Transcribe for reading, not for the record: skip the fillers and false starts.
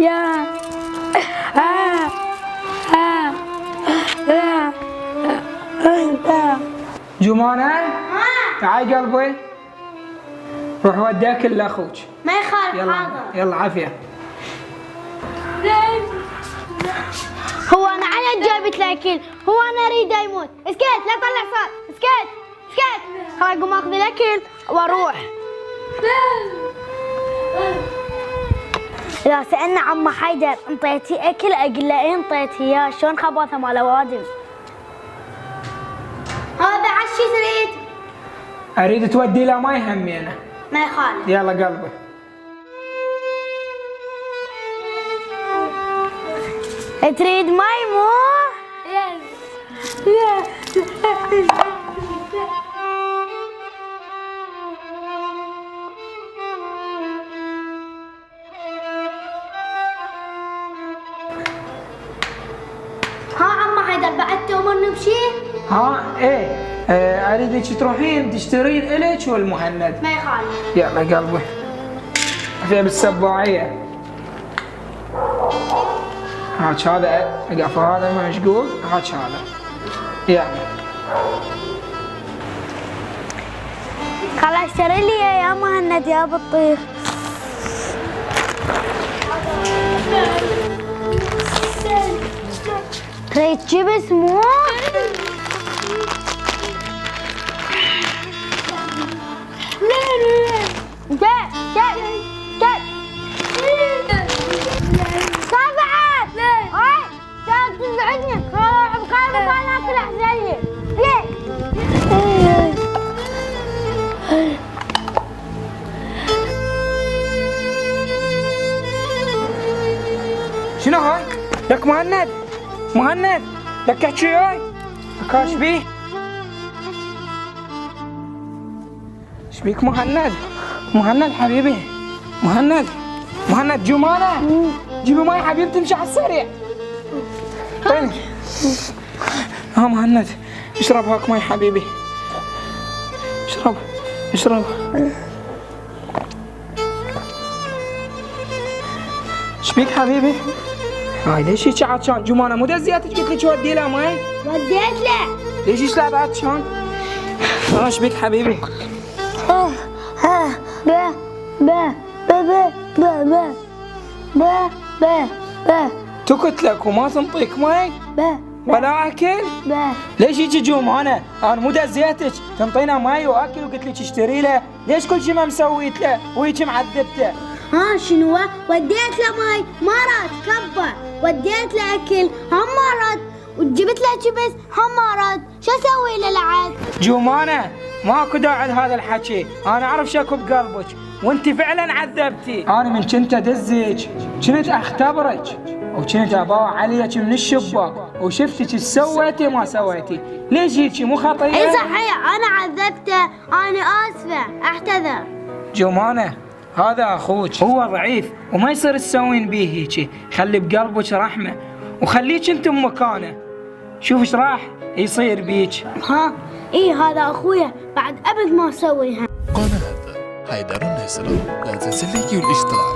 يا جمانة تعال قلبي، روح وديك لاخوك. ما يخالف. يلا حاضر. يلا عافية. هو انا على جابت الاكل، هو انا اريده يموت. اسكت لا تطلع صوت، اسكت اسكت. خلاص اقوم اخذ الاكل واروح. اذا سالنا عم حيدر انطيتي اكل اقول له ايه انطيتي اياه، شلون خباثه مال اوادم. هذا عشي تريد؟ اريد تودي له ماي همينه. ما يخالف. يلا قلبي. تريد ماي مو؟ ها عم حيدر بعد تأمرني بشي؟ ها ايه اريدك تروحين تشترين الك والمهند. ما يخالف. يلا قلبي. فيها بالسباعية. هاك هذا اقف، هذا مشقوق، هاك هذا. يلا. خلاص اشتري لي يا مهند يا بطيخ. تريد شيبس مو؟ جاء جاء جاء صافعة. هاي جاء تزعجني. خلاص بقى انا اكل احسن لي. شنو هاي؟ لك مهند مهند، لك احكي هاي؟ لك ايش بيه؟ ايش بيك مهند؟ مهند حبيبي، مهند مهند. جمانة جيبي ماي حبيبتي، امشي على السريع. طيب ها مهند اشرب هاك ماي حبيبي، اشرب اشرب. ايش بيك حبيبي؟ هاي ليش هيك عطشان؟ جمانة مو دزيتك قلت لك ودي له ماي؟ وديت له. ليش ايش لعب عطشان؟ ايش بيك حبيبي؟ با با با با با با با با با تكت لك وما تنطيك ماي؟ با ولا اكل؟ با. ليش هيك جمانة؟ انا مو دزيتك تنطينا ماي واكل وقلت لك اشتري له، ليش كل شيء ما مسويت له وهيك معذبته؟ ها شنو؟ وديت له ماي ما راد كبر، وديت له اكل هم ما راد، وجبت له شيبس هم ما راد، شو اسوي له العاد؟ جمانة ماكو داعي لهذا الحكي، انا اعرف شكو بقلبك وانت فعلا عذبتي. انا من كنت ادزك كنت اختبرك وكنت اباوع عليك من الشباك وشفتك ايش سويتي ما سويتي، ليش هيك مو خطيه؟ اي صحيح انا عذبته، انا اسفه اعتذر. جمانة هذا اخوك هو ضعيف وما يصير تسوين بيه هيك، خلي بقلبك رحمه وخليك انت بمكانه. شوف ايش راح يصير بيك. ها اي هذا اخويا بعد ابد ما اسويها. قناة حيدر النسر، لا تنسى اللايك والاشتراك.